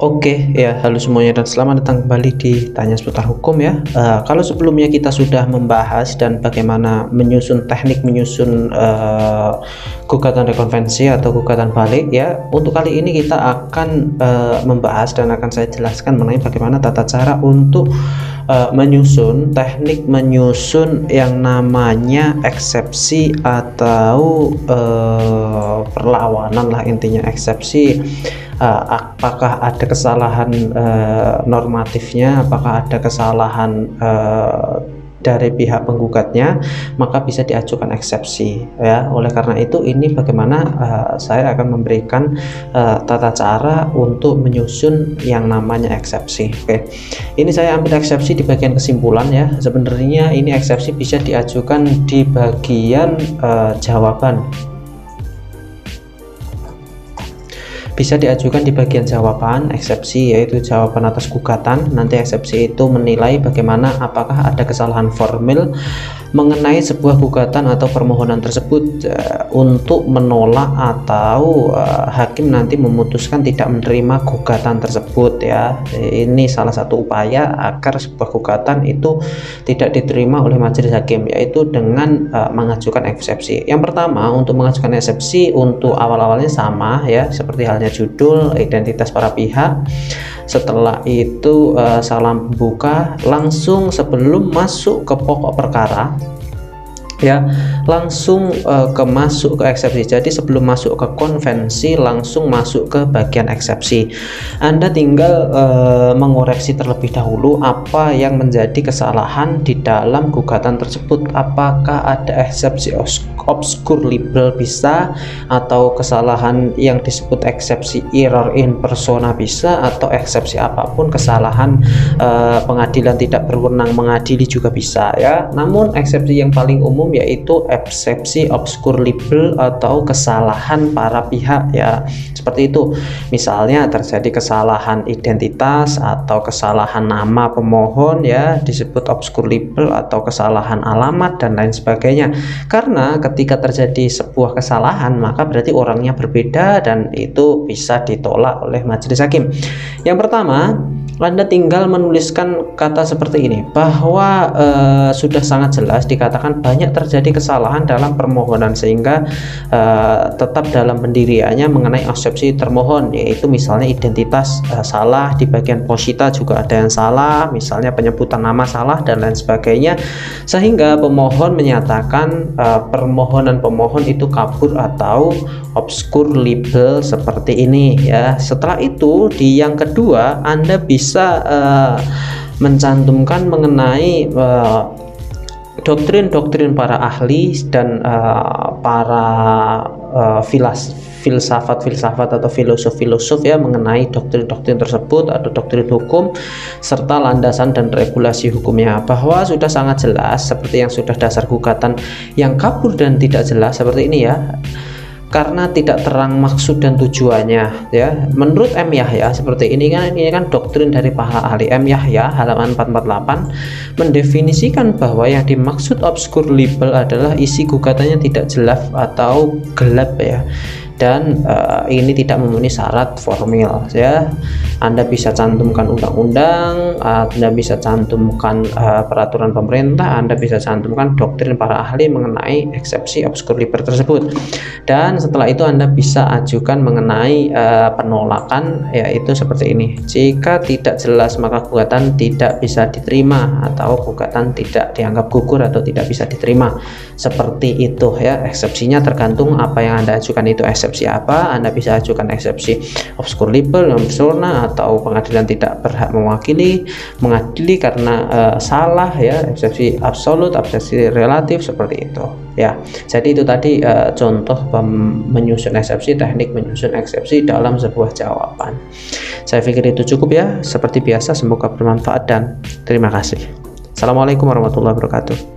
Oke ya, halo semuanya dan selamat datang kembali di Tanya Seputar Hukum ya. Kalau sebelumnya kita sudah membahas dan bagaimana menyusun teknik menyusun gugatan rekonvensi atau gugatan balik ya, untuk kali ini kita akan membahas dan akan saya jelaskan mengenai bagaimana tata cara untuk menyusun teknik menyusun yang namanya eksepsi atau perlawanan lah, intinya eksepsi. Apakah ada kesalahan normatifnya, apakah ada kesalahan dari pihak penggugatnya, maka bisa diajukan eksepsi ya. Oleh karena itu ini bagaimana saya akan memberikan tata cara untuk menyusun yang namanya eksepsi. Oke, ini saya ambil eksepsi di bagian kesimpulan ya. Sebenarnya ini eksepsi bisa diajukan di bagian jawaban. Bisa diajukan di bagian jawaban eksepsi, yaitu jawaban atas gugatan. Nanti eksepsi itu menilai bagaimana apakah ada kesalahan formil mengenai sebuah gugatan atau permohonan tersebut untuk menolak atau hakim nanti memutuskan tidak menerima gugatan tersebut ya. Ini salah satu upaya agar sebuah gugatan itu tidak diterima oleh majelis hakim, yaitu dengan mengajukan eksepsi. Yang pertama, untuk mengajukan eksepsi untuk awal-awalnya sama ya, seperti halnya judul, identitas para pihak. Setelah itu salam pembuka, langsung sebelum masuk ke pokok perkara ya, langsung masuk ke eksepsi. Jadi sebelum masuk ke konvensi langsung masuk ke bagian eksepsi. Anda tinggal mengoreksi terlebih dahulu apa yang menjadi kesalahan di dalam gugatan tersebut. Apakah ada eksepsi obskur libel bisa, atau kesalahan yang disebut eksepsi error in persona bisa, atau eksepsi apapun, kesalahan pengadilan tidak berwenang mengadili juga bisa ya. Namun eksepsi yang paling umum yaitu eksepsi obskur libel atau kesalahan para pihak ya. Seperti itu, misalnya terjadi kesalahan identitas atau kesalahan nama pemohon ya, disebut obskur libel, atau kesalahan alamat dan lain sebagainya. Karena ketika terjadi sebuah kesalahan maka berarti orangnya berbeda dan itu bisa ditolak oleh majelis hakim. Yang pertama, Anda tinggal menuliskan kata seperti ini, bahwa sudah sangat jelas dikatakan banyak terjadi kesalahan dalam permohonan sehingga tetap dalam pendiriannya mengenai eksepsi termohon, yaitu misalnya identitas salah, di bagian posita juga ada yang salah, misalnya penyebutan nama salah dan lain sebagainya, sehingga pemohon menyatakan permohonan pemohon itu kabur atau obskur libel seperti ini ya. Setelah itu di yang kedua Anda bisa mencantumkan mengenai doktrin-doktrin para ahli dan para filsafat atau filosof ya mengenai doktrin-doktrin tersebut atau doktrin hukum serta landasan dan regulasi hukumnya, bahwa sudah sangat jelas seperti yang sudah dasar gugatan yang kabur dan tidak jelas seperti ini ya, karena tidak terang maksud dan tujuannya ya. Menurut M. Yahya seperti ini kan doktrin dari para ahli. M. Yahya halaman 448 mendefinisikan bahwa yang dimaksud obskur libel adalah isi gugatannya tidak jelas atau gelap ya, dan ini tidak memenuhi syarat formil ya. Anda bisa cantumkan undang-undang, Anda bisa cantumkan peraturan pemerintah, Anda bisa cantumkan doktrin para ahli mengenai eksepsi obskur libel tersebut. Dan setelah itu Anda bisa ajukan mengenai penolakan, yaitu seperti ini: jika tidak jelas maka gugatan tidak bisa diterima, atau gugatan tidak dianggap gugur atau tidak bisa diterima. Seperti itu ya, eksepsinya tergantung apa yang Anda ajukan itu eksepsi apa. Anda bisa ajukan eksepsi obskur libel, non persona, atau pengadilan tidak berhak mengadili karena salah ya, eksepsi absolut, eksepsi relatif, seperti itu ya. Jadi itu tadi contoh menyusun eksepsi, teknik menyusun eksepsi dalam sebuah jawaban. Saya pikir itu cukup ya. Seperti biasa, semoga bermanfaat dan terima kasih. Assalamualaikum warahmatullahi wabarakatuh.